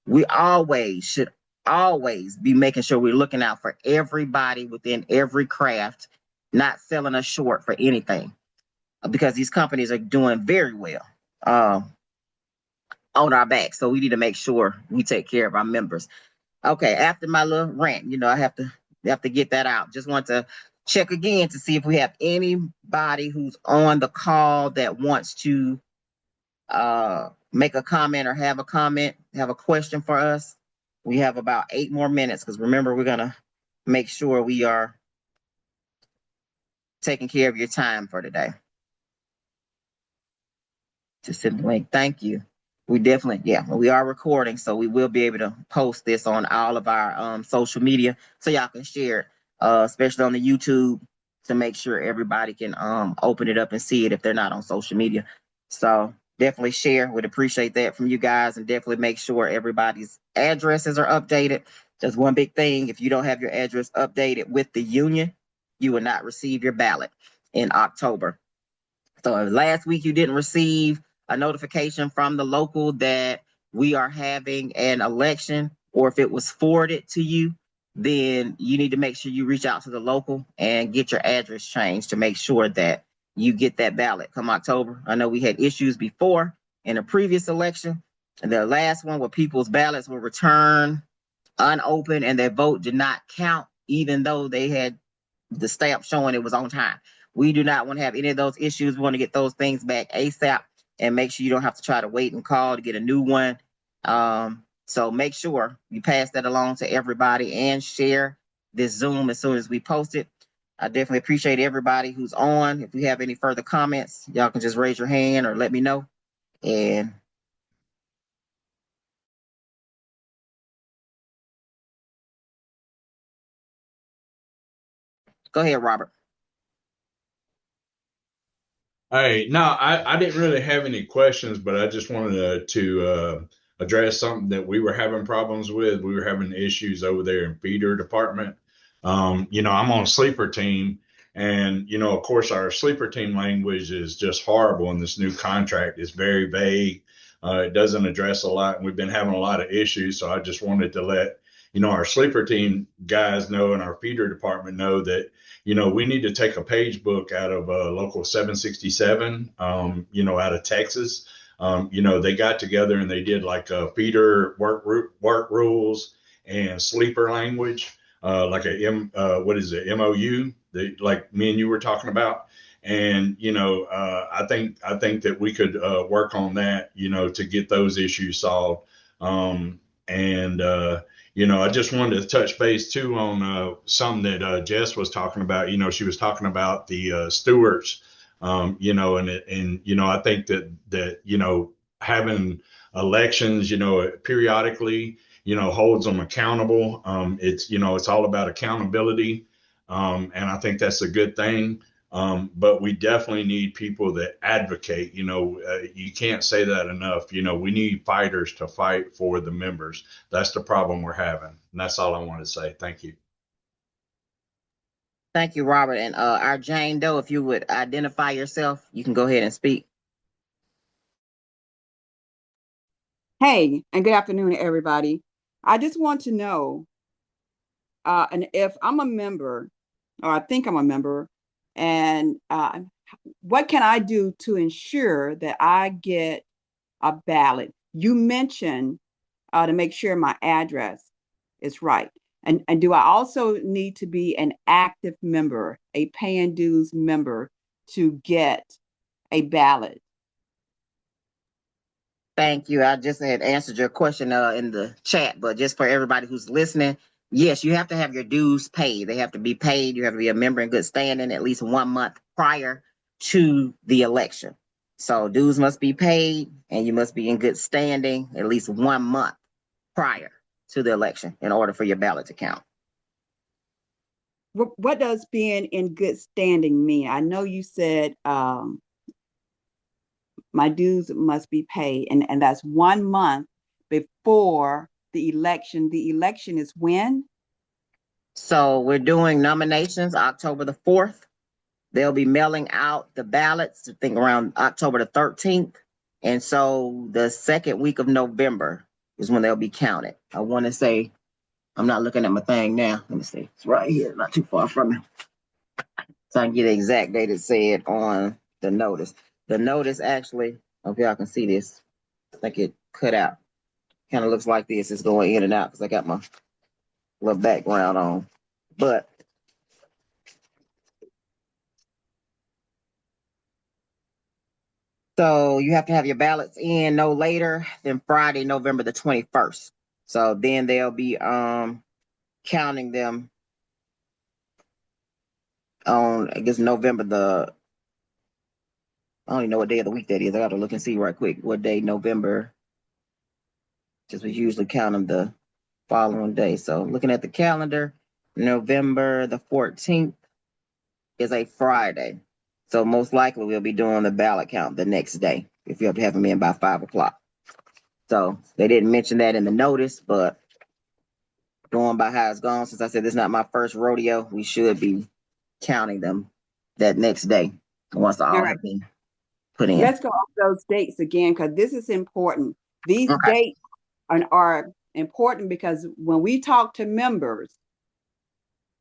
We should always be making sure we're looking out for everybody within every craft, not selling us short for anything, because these companies are doing very well on our back. So we need to make sure we take care of our members. Okay, after my little rant, I have to get that out. Just want to check again to see if we have anybody who's on the call that wants to make a comment or have a comment, have a question for us. We have about 8 more minutes because remember, we're gonna make sure we are taking care of your time for today. Just send the link. Thank you. We definitely, yeah, we are recording, so we will be able to post this on all of our social media so y'all can share it, especially on the YouTube, to make sure everybody can open it up and see it if they're not on social media. So definitely share. Would appreciate that from you guys, and definitely make sure everybody's addresses are updated. That's one big thing. If you don't have your address updated with the union, you will not receive your ballot in October. So last week you didn't receive a notification from the local that we are having an election, or if it was forwarded to you, then you need to make sure you reach out to the local and get your address changed to make sure that you get that ballot come October. I know we had issues before in a previous election, and the last one where people's ballots were returned unopened and their vote did not count, even though they had the stamp showing it was on time. We do not want to have any of those issues. We want to get those things back ASAP and make sure you don't have to try to wait and call to get a new one. So make sure you pass that along to everybody and share this Zoom as soon as we post it. I definitely appreciate everybody who's on. If we have any further comments, y'all can just raise your hand or let me know. And go ahead, Robert. Hey, no, I didn't really have any questions, but I just wanted to address something that we were having problems with. We were having issues over there in feeder department. I'm on a sleeper team, and of course, our sleeper team language is just horrible in this new contract. It's very vague. It doesn't address a lot, and we've been having a lot of issues. So I just wanted to let our sleeper team guys know and our feeder department know that we need to take a page book out of local 767, out of Texas. They got together and they did like a feeder work rules and sleeper language, like what is it, MOU, like me and you were talking about. And I think that we could work on that, to get those issues solved. I just wanted to touch base too on something that Jess was talking about. She was talking about the stewards, and I think that having elections, periodically, holds them accountable. It's all about accountability, and I think that's a good thing. But we definitely need people that advocate. You can't say that enough. We need fighters to fight for the members. That's the problem we're having. And that's all I want to say. Thank you. Thank you, Robert. And our Jane Doe, if you would identify yourself, you can go ahead and speak. Hey, and good afternoon, everybody. I just want to know, and if I'm a member, or I think I'm a member, and what can I do to ensure that I get a ballot? You mentioned to make sure my address is right. And do I also need to be an active member, a paying dues member to get a ballot? Thank you. I just had answered your question in the chat, but just for everybody who's listening, yes, you have to have your dues paid. They have to be paid. You have to be a member in good standing at least 1 month prior to the election. So dues must be paid, and you must be in good standing at least 1 month prior to the election in order for your ballot to count. What does being in good standing mean? I know you said my dues must be paid, and that's 1 month before the election. The election is when? So we're doing nominations October the 4th. They'll be mailing out the ballots, I think around October the 13th. And so the second week of November is when they'll be counted. I want to say, I'm not looking at my thing now. Let me see. It's right here, not too far from me. So I can get the exact date it said on the notice. The notice actually, I hope y'all can see this. I think it cut out. Kind of looks like this. It's going in and out because I got my little background on. But so you have to have your ballots in no later than Friday, November the 21st. So then they'll be counting them on, I guess, November the, I don't even know what day of the week that is. I got to look and see right quick what day November, just we usually count them the following day. So looking at the calendar, November the 14th is a Friday. So most likely we'll be doing the ballot count the next day if you have to have them in by 5 o'clock. So they didn't mention that in the notice, but going by how it's gone, since I said this is not my first rodeo, we should be counting them that next day once all All have right, been put in. let's go off those dates again because this is important. These Okay. dates are important because when we talk to members,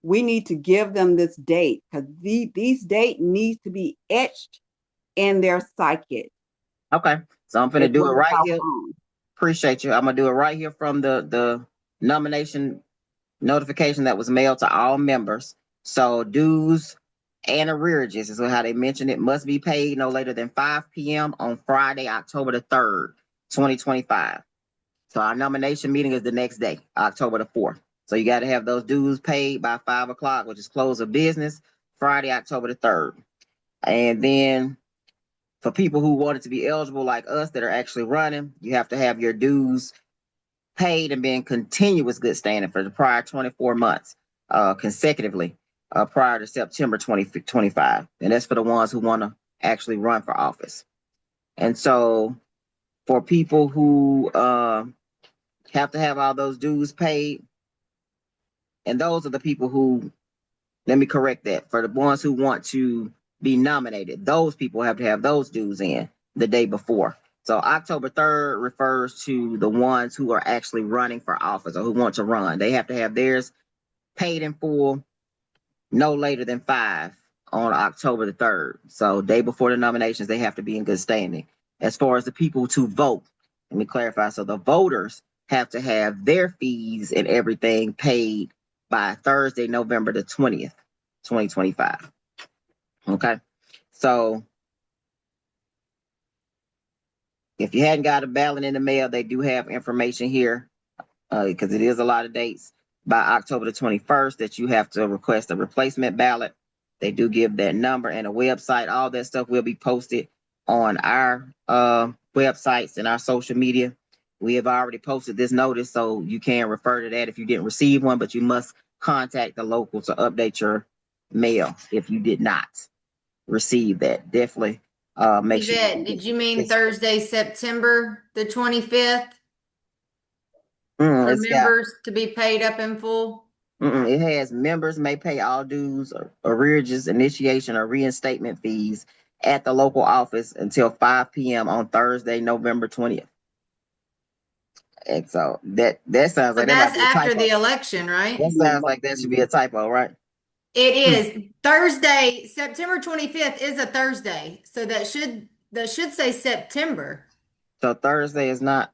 we need to give them this date because these date needs to be etched in their psyche. Okay. So I'm gonna It's do what it we right call here. home. Appreciate you. I'm gonna do it right here from the nomination notification that was mailed to all members. So dues and arrearages is how they mentioned it must be paid no later than 5 p.m. on Friday, October the 3rd, 2025. So our nomination meeting is the next day, October the 4th. So you got to have those dues paid by 5 o'clock, which is close of business, Friday, October the 3rd. And then for people who wanted to be eligible like us that are actually running, you have to have your dues paid and been continuous good standing for the prior 24 months consecutively prior to September 2025. And that's for the ones who want to actually run for office. And so for people who have to have all those dues paid, and those are the people who, let me correct that, for the ones who want to be nominated, those people have to have those dues in the day before. So October 3rd refers to the ones who are actually running for office or who want to run. They have to have theirs paid in full no later than 5 on October the 3rd. So day before the nominations, they have to be in good standing. As far as the people to vote, let me clarify. So the voters have to have their fees and everything paid by Thursday, November the 20th, 2025. Okay. So if you hadn't got a ballot in the mail, they do have information here because it is a lot of dates by October the 21st that you have to request a replacement ballot. They do give that number and a website. All that stuff will be posted on our websites and our social media. We have already posted this notice, so you can refer to that if you didn't receive one, but you must contact the local to update your mail if you did not receive that. Definitely make sure. Yvette, did you mean Thursday, September the 25th for It's got members to be paid up in full? It has members may pay all dues, arrearages, initiation, or reinstatement fees at the local office until 5 p.m. on Thursday, November 20th. And so that sounds So like that might that's be a after typo. the election, right? That sounds like that should be a typo, right? It is. Thursday, September 25th is a Thursday. So that should say September. So Thursday is not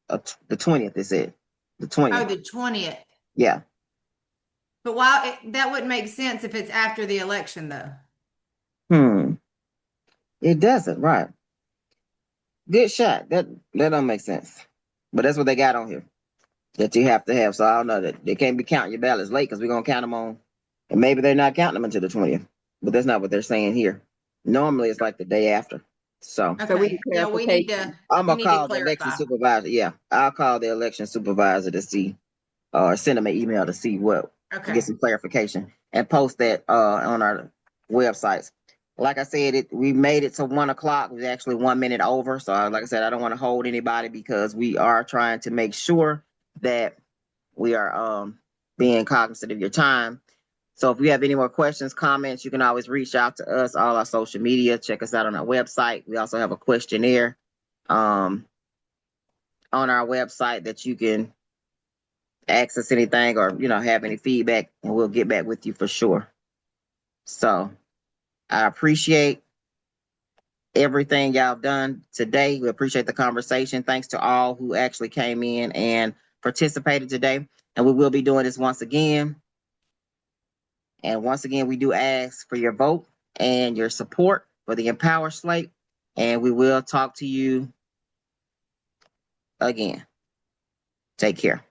the 20th, is it? The Oh, 20th. the 20th. Yeah. But why that wouldn't make sense if it's after the election, though. It doesn't, right? Good shot. That don't make sense. But that's what they got on here that you have to have. So I don't know that they can't be counting your ballots late because we're gonna count them on, and maybe they're not counting them until the 20th. But that's not what they're saying here. Normally it's like the day after. So So we Okay. need Yeah, we need to I'm we gonna need to call the election clarify. supervisor. Yeah, I'll call the election supervisor to see, or send them an email to see what, to Okay. get some clarification and post that on our websites. Like I said, we made it to 1 o'clock. It was actually 1 minute over. So like I said, I don't want to hold anybody because we are trying to make sure that we are being cognizant of your time. So if you have any more questions, comments, you can always reach out to us, all our social media. Check us out on our website. We also have a questionnaire on our website that you can access anything or have any feedback, and we'll get back with you for sure. So I appreciate everything y'all done today. We appreciate the conversation. Thanks to all who actually came in and participated today. And we will be doing this once again. And once again, we do ask for your vote and your support for the Empower Slate. And we will talk to you again. Take care.